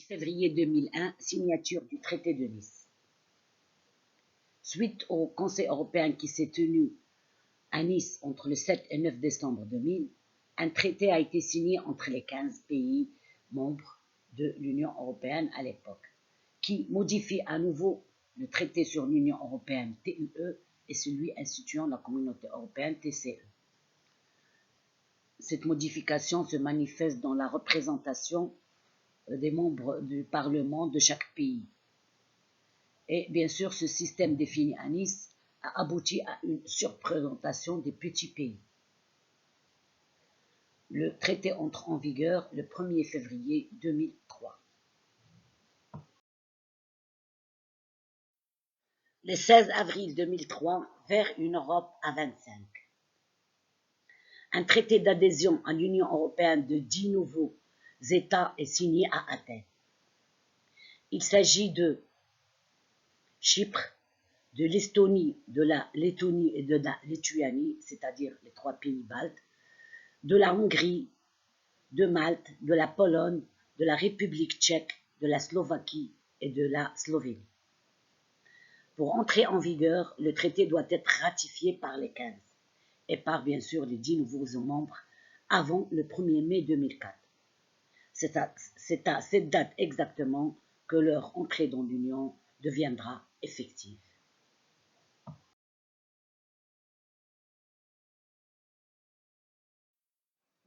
février 2001, signature du traité de Nice. Suite au Conseil européen qui s'est tenu à Nice entre le 7 et 9 décembre 2000, un traité a été signé entre les 15 pays membres de l'Union européenne à l'époque, qui modifie à nouveau le traité sur l'Union européenne TUE et celui instituant la Communauté européenne TCE. Cette modification se manifeste dans la représentation des membres du Parlement de chaque pays. Et bien sûr, ce système défini à Nice a abouti à une surreprésentation des petits pays. Le traité entre en vigueur le 1er février 2003. Le 16 avril 2003, vers une Europe à 25. Un traité d'adhésion à l'Union européenne de 10 nouveaux États est signé à Athènes. Il s'agit de Chypre, de l'Estonie, de la Lettonie et de la Lituanie, c'est-à-dire les 3 pays baltes, de la Hongrie, de Malte, de la Pologne, de la République tchèque, de la Slovaquie et de la Slovénie. Pour entrer en vigueur, le traité doit être ratifié par les 15 et par bien sûr les 10 nouveaux membres avant le 1er mai 2004. C'est à cette date exactement que leur entrée dans l'Union deviendra effective.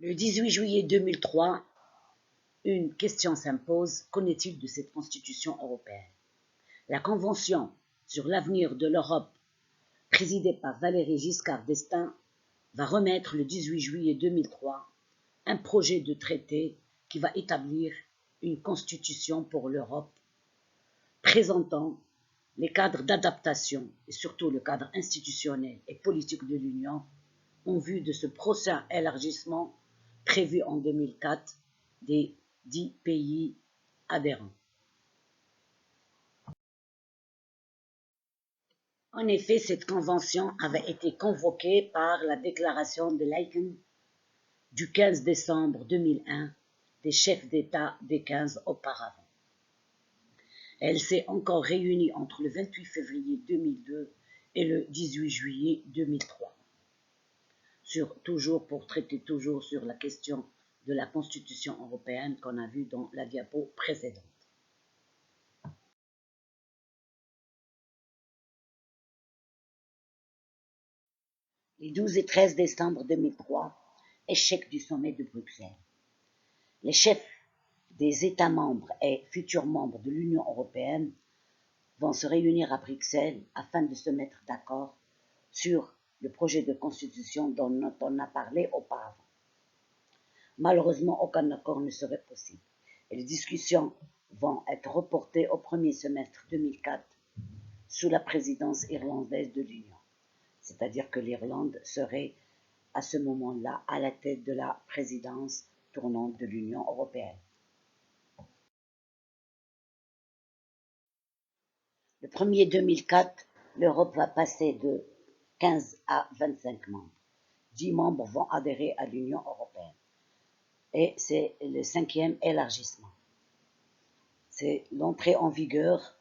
Le 18 juillet 2003, une question s'impose, qu'en est-il de cette constitution européenne? La Convention sur l'avenir de l'Europe, présidée par Valéry Giscard d'Estaing, va remettre le 18 juillet 2003 un projet de traité qui va établir une constitution pour l'Europe, présentant les cadres d'adaptation et surtout le cadre institutionnel et politique de l'Union en vue de ce prochain élargissement prévu en 2004 des 10 pays adhérents. En effet, cette convention avait été convoquée par la déclaration de Laeken du 15 décembre 2001 des chefs d'État des 15 auparavant. Elle s'est encore réunie entre le 28 février 2002 et le 18 juillet 2003, pour traiter toujours sur la question de la Constitution européenne qu'on a vue dans la diapo précédente. Les 12 et 13 décembre 2003, échec du sommet de Bruxelles. Les chefs des États membres et futurs membres de l'Union européenne vont se réunir à Bruxelles afin de se mettre d'accord sur le projet de constitution dont on a parlé auparavant. Malheureusement, aucun accord ne serait possible et les discussions vont être reportées au premier semestre 2004 sous la présidence irlandaise de l'Union. C'est-à-dire que l'Irlande serait à ce moment-là à la tête de la présidence tournante de l'Union européenne. Le 1er 2004, l'Europe va passer de 15 à 25 membres. 10 membres vont adhérer à l'Union européenne. Et c'est le 5e élargissement. C'est l'entrée en vigueur,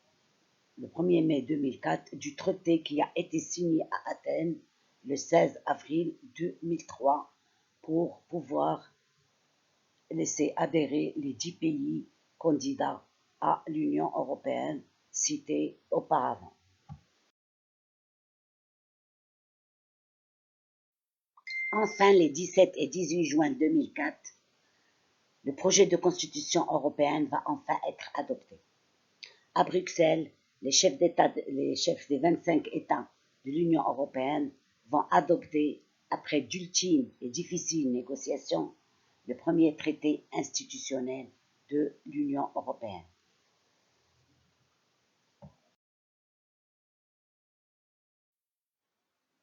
le 1er mai 2004, du traité qui a été signé à Athènes le 16 avril 2003 pour pouvoir laisser adhérer les 10 pays candidats à l'Union européenne cités auparavant. Enfin, les 17 et 18 juin 2004, le projet de constitution européenne va enfin être adopté. À Bruxelles, les chefs des 25 États de l'Union européenne vont adopter, après d'ultimes et difficiles négociations, le premier traité institutionnel de l'Union européenne.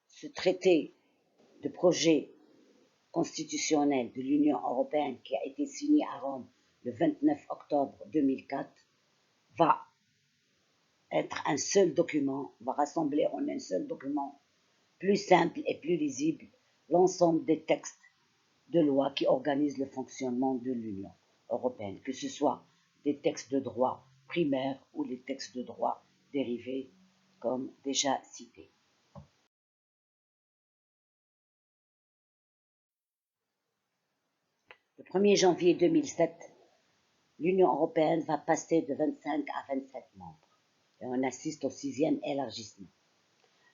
Ce traité de projet constitutionnel de l'Union européenne qui a été signé à Rome le 29 octobre 2004 va être un seul document, va rassembler en un seul document plus simple et plus lisible l'ensemble des textes de loi qui organisent le fonctionnement de l'Union européenne, que ce soit des textes de droit primaires ou les textes de droit dérivés, comme déjà cité. Le 1er janvier 2007, l'Union européenne va passer de 25 à 27 membres et on assiste au 6e élargissement.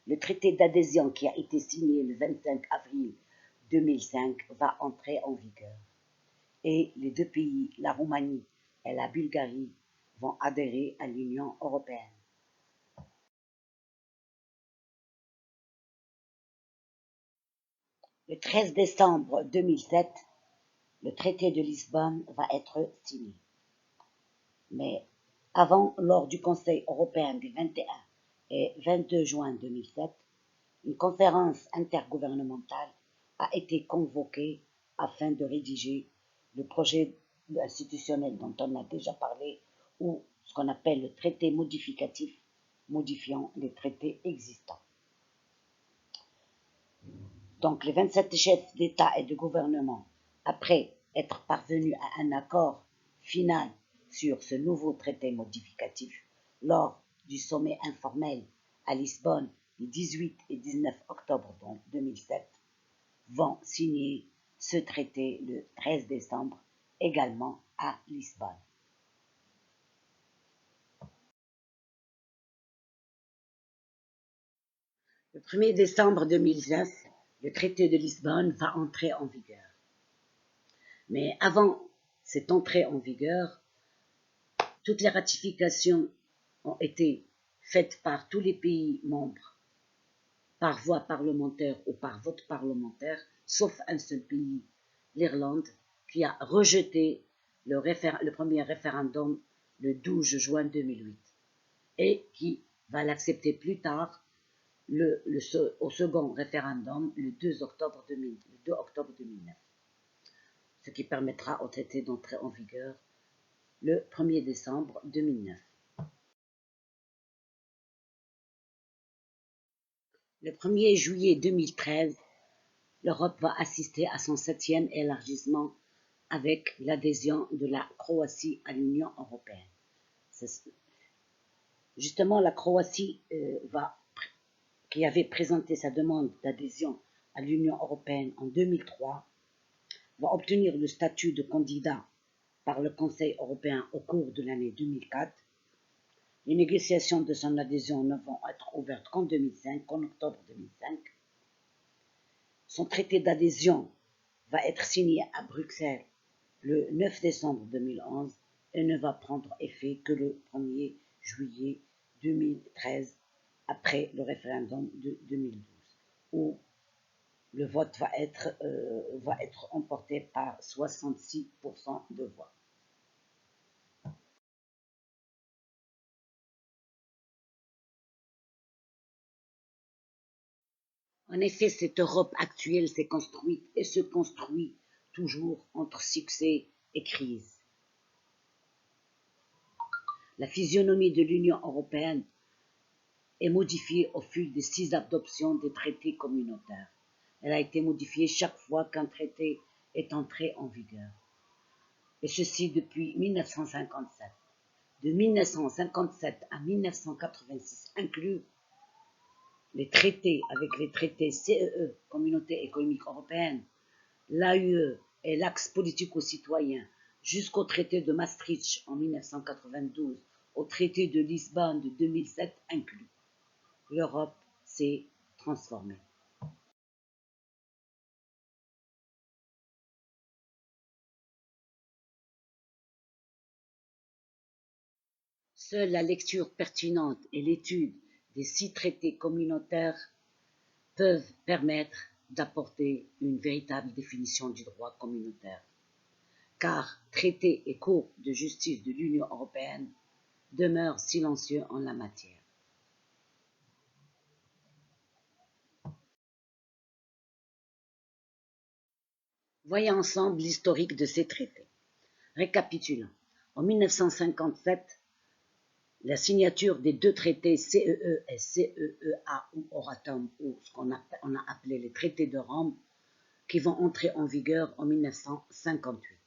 Le traité d'adhésion qui a été signé le 25 avril 2005 va entrer en vigueur et les deux pays, la Roumanie et la Bulgarie, vont adhérer à l'Union européenne. Le 13 décembre 2007, le traité de Lisbonne va être signé. Mais avant, lors du Conseil européen du 21 et 22 juin 2007, une conférence intergouvernementale a été convoquée afin de rédiger le projet institutionnel dont on a déjà parlé, ou ce qu'on appelle le traité modificatif, modifiant les traités existants. Donc les 27 chefs d'État et de gouvernement, après être parvenus à un accord final sur ce nouveau traité modificatif lors du sommet informel à Lisbonne les 18 et 19 octobre 2007, vont signer ce traité le 13 décembre également à Lisbonne. Le 1er décembre 2009, le traité de Lisbonne va entrer en vigueur. Mais avant cette entrée en vigueur, toutes les ratifications ont été faites par tous les pays membres, par voie parlementaire ou par vote parlementaire, sauf un seul pays, l'Irlande, qui a rejeté le premier référendum le 12 juin 2008 et qui va l'accepter plus tard au second référendum le 2 octobre 2009, ce qui permettra au traité d'entrer en vigueur le 1er décembre 2009. Le 1er juillet 2013, l'Europe va assister à son 7e élargissement avec l'adhésion de la Croatie à l'Union européenne. Justement, la Croatie, qui avait présenté sa demande d'adhésion à l'Union européenne en 2003, va obtenir le statut de candidat par le Conseil européen au cours de l'année 2004. Les négociations de son adhésion ne vont être ouvertes qu'en octobre 2005. Son traité d'adhésion va être signé à Bruxelles le 9 décembre 2011 et ne va prendre effet que le 1er juillet 2013, après le référendum de 2012, où le vote va être emporté par 66% de voix. En effet, cette Europe actuelle s'est construite et se construit toujours entre succès et crise. La physionomie de l'Union européenne est modifiée au fil des 6 adoptions des traités communautaires. Elle a été modifiée chaque fois qu'un traité est entré en vigueur. Et ceci depuis 1957. De 1957 à 1986 inclus, les traités avec les traités CEE, Communauté économique européenne, l'AUE et l'Axe politico-citoyen, jusqu'au traité de Maastricht en 1992, au traité de Lisbonne de 2007 inclus. L'Europe s'est transformée. Seule la lecture pertinente et l'étude des 6 traités communautaires peuvent permettre d'apporter une véritable définition du droit communautaire, car traités et Cour de justice de l'Union européenne demeurent silencieux en la matière. Voyons ensemble l'historique de ces traités. Récapitulons. En 1957, la signature des 2 traités CEE et CEEA ou Euratom, ou ce qu'on a appelé les traités de Rome, qui vont entrer en vigueur en 1958.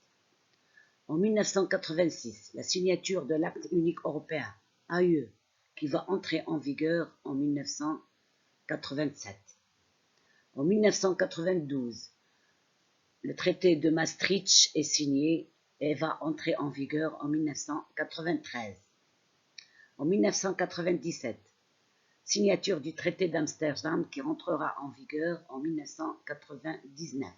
En 1986, la signature de l'Acte unique européen, AUE, qui va entrer en vigueur en 1987. En 1992, le traité de Maastricht est signé et va entrer en vigueur en 1993. En 1997, signature du traité d'Amsterdam qui entrera en vigueur en 1999.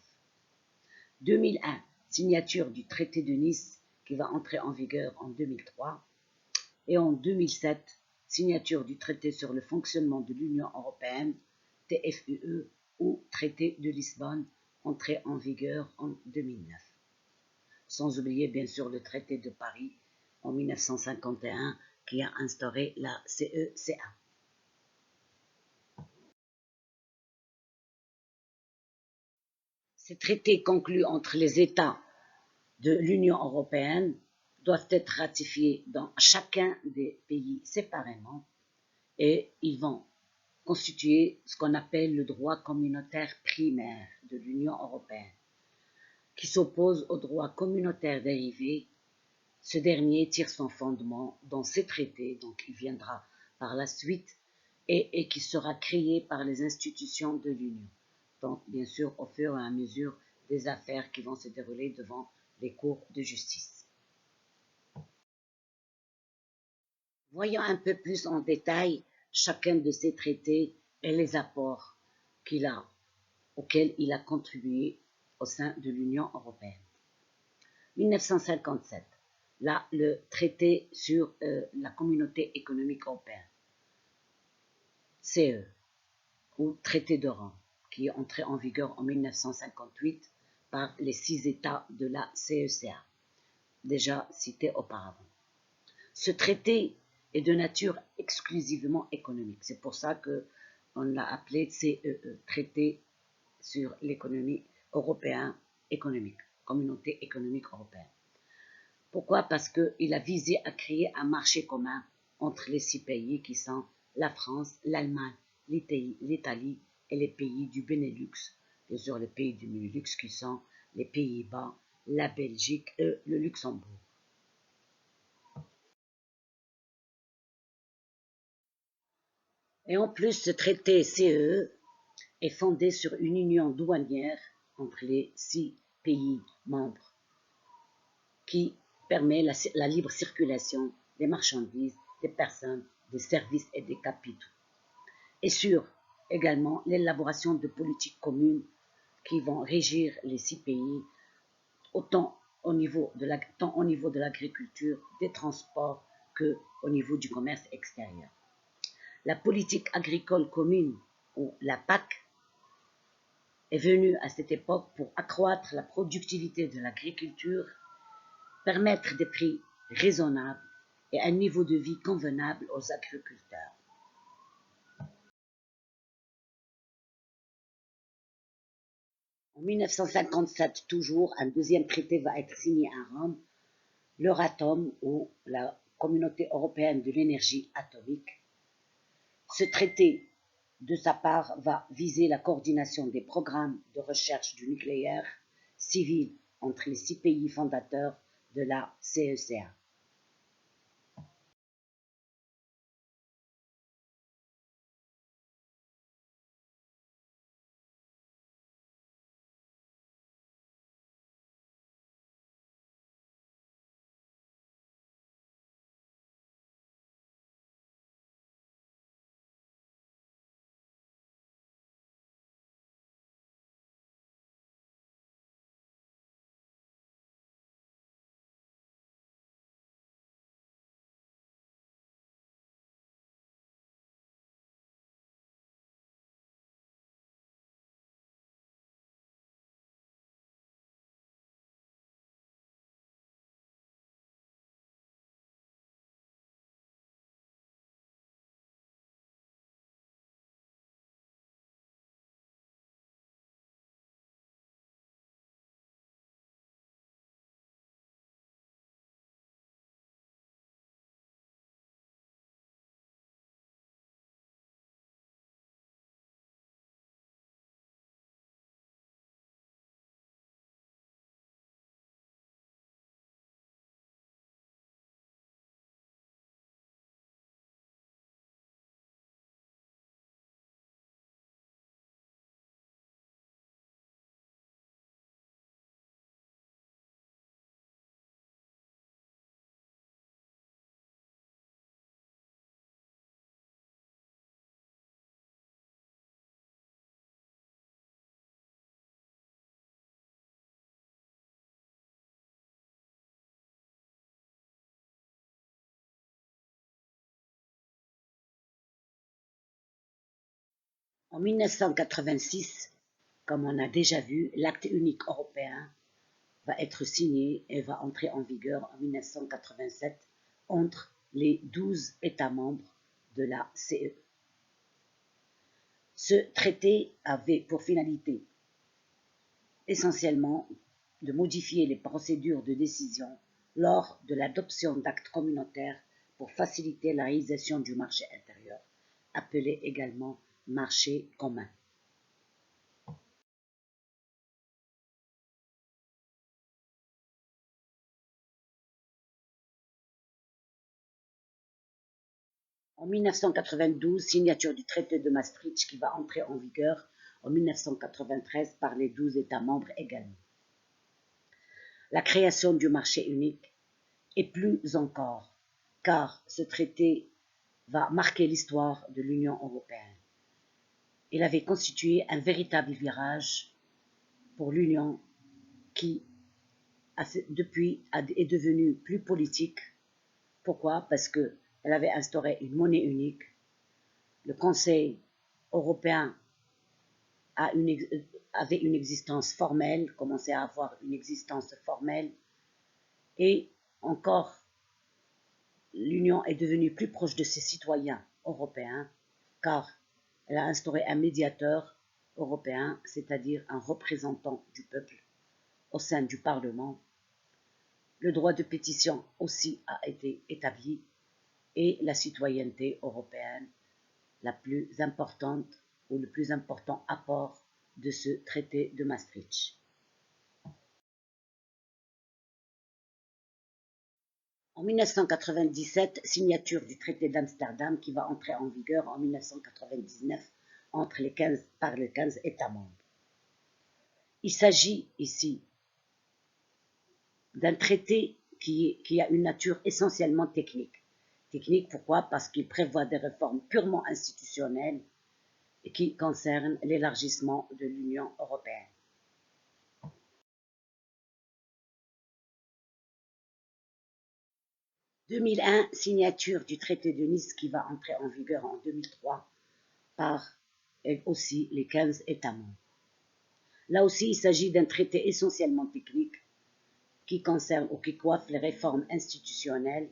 2001, signature du traité de Nice qui va entrer en vigueur en 2003. Et en 2007, signature du traité sur le fonctionnement de l'Union européenne, TFUE, ou traité de Lisbonne, entré en vigueur en 2009. Sans oublier bien sûr le traité de Paris en 1951 qui a instauré la CECA. Ces traités conclus entre les États de l'Union européenne doivent être ratifiés dans chacun des pays séparément et ils vont constituer ce qu'on appelle le droit communautaire primaire de l'Union européenne, qui s'oppose au droit communautaire dérivé. Ce dernier tire son fondement dans ces traités, donc il viendra par la suite, et qui sera créé par les institutions de l'Union. Donc, bien sûr, au fur et à mesure des affaires qui vont se dérouler devant les cours de justice. Voyons un peu plus en détail chacun de ces traités et les apports auxquels il a contribué au sein de l'Union européenne. 1957, là, le traité sur la communauté économique européenne, CE, ou traité de Rome, qui est entré en vigueur en 1958 par les 6 États de la CECA, déjà cités auparavant. Ce traité est de nature exclusivement économique. C'est pour ça qu'on l'a appelé CEE, Traité sur l'économie européenne économique, Communauté économique européenne. Pourquoi? Parce qu'il a visé à créer un marché commun entre les 6 pays qui sont la France, l'Allemagne, l'Italie et les pays du Benelux. Bien sûr, les pays du Benelux qui sont les Pays-Bas, la Belgique et le Luxembourg. Et en plus, ce traité CE est fondé sur une union douanière entre les 6 pays membres qui permet la libre circulation des marchandises, des personnes, des services et des capitaux. Et sur également l'élaboration de politiques communes qui vont régir les 6 pays, tant au niveau de l'agriculture, des transports qu'au niveau du commerce extérieur. La politique agricole commune, ou la PAC, est venue à cette époque pour accroître la productivité de l'agriculture, permettre des prix raisonnables et un niveau de vie convenable aux agriculteurs. En 1957, toujours, un deuxième traité va être signé à Rome, l'Euratom, ou la Communauté européenne de l'énergie atomique. Ce traité, de sa part, va viser la coordination des programmes de recherche du nucléaire civil entre les 6 pays fondateurs de la CECA. En 1986, comme on a déjà vu, l'acte unique européen va être signé et va entrer en vigueur en 1987 entre les 12 États membres de la CE. Ce traité avait pour finalité essentiellement de modifier les procédures de décision lors de l'adoption d'actes communautaires pour faciliter la réalisation du marché intérieur, appelé également marché commun. En 1992, signature du traité de Maastricht qui va entrer en vigueur en 1993 par les 12 États membres également. La création du marché unique et plus encore, car ce traité va marquer l'histoire de l'Union européenne. Il avait constitué un véritable virage pour l'Union qui, depuis, est devenue plus politique. Pourquoi? Parce qu'elle avait instauré une monnaie unique. Le Conseil européen avait une existence formelle, commençait à avoir une existence formelle, et encore, l'Union est devenue plus proche de ses citoyens européens, car elle a instauré un médiateur européen, c'est-à-dire un représentant du peuple au sein du Parlement. Le droit de pétition aussi a été établi et la citoyenneté européenne, la plus importante ou le plus important apport de ce traité de Maastricht. En 1997, signature du traité d'Amsterdam qui va entrer en vigueur en 1999 par les 15 États membres. Il s'agit ici d'un traité qui a une nature essentiellement technique. Technique, pourquoi? Parce qu'il prévoit des réformes purement institutionnelles et qui concernent l'élargissement de l'Union européenne. « 2001, signature du traité de Nice qui va entrer en vigueur en 2003 par aussi les 15 États membres. Là aussi, il s'agit d'un traité essentiellement technique qui concerne ou qui coiffe les réformes institutionnelles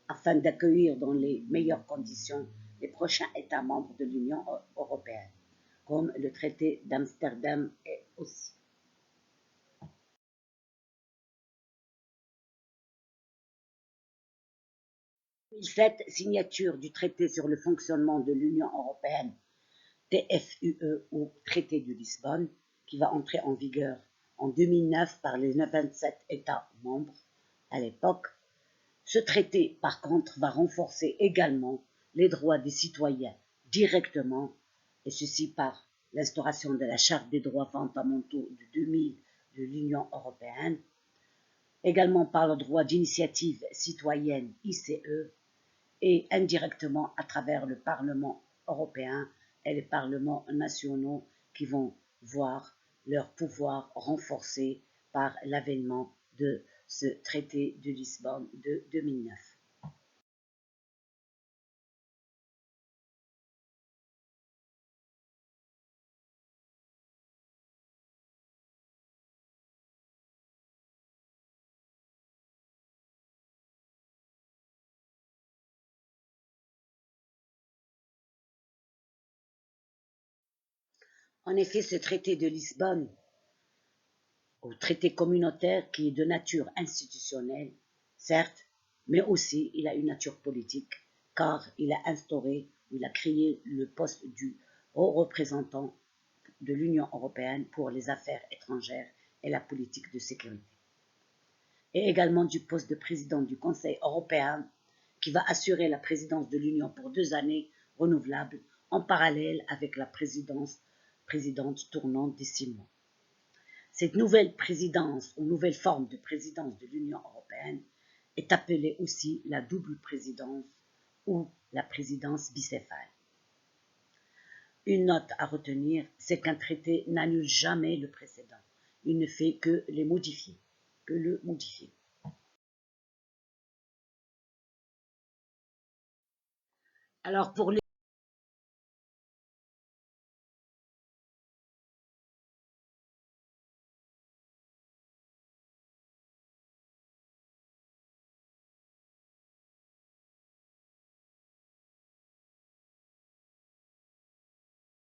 afin d'accueillir dans les meilleures conditions les prochains États membres de l'Union européenne, comme le traité d'Amsterdam est aussi. En 2007, signature du traité sur le fonctionnement de l'Union européenne, TFUE ou traité de Lisbonne, qui va entrer en vigueur en 2009 par les 27 États membres à l'époque. Ce traité, par contre, va renforcer également les droits des citoyens directement, et ceci par l'instauration de la Charte des droits fondamentaux de 2000 de l'Union européenne, également par le droit d'initiative citoyenne ICE, et indirectement à travers le Parlement européen et les parlements nationaux qui vont voir leur pouvoir renforcé par l'avènement de ce traité de Lisbonne de 2009. En effet, ce traité de Lisbonne, au traité communautaire qui est de nature institutionnelle, certes, mais aussi il a une nature politique, car il a instauré, il a créé le poste du haut représentant de l'Union européenne pour les affaires étrangères et la politique de sécurité, et également du poste de président du Conseil européen qui va assurer la présidence de l'Union pour 2 années renouvelables en parallèle avec la présidente tournante des 6 mois. Cette nouvelle présidence ou nouvelle forme de présidence de l'Union européenne est appelée aussi la double présidence ou la présidence bicéphale. Une note à retenir, c'est qu'un traité n'annule jamais le précédent. Il ne fait que le modifier. Alors pour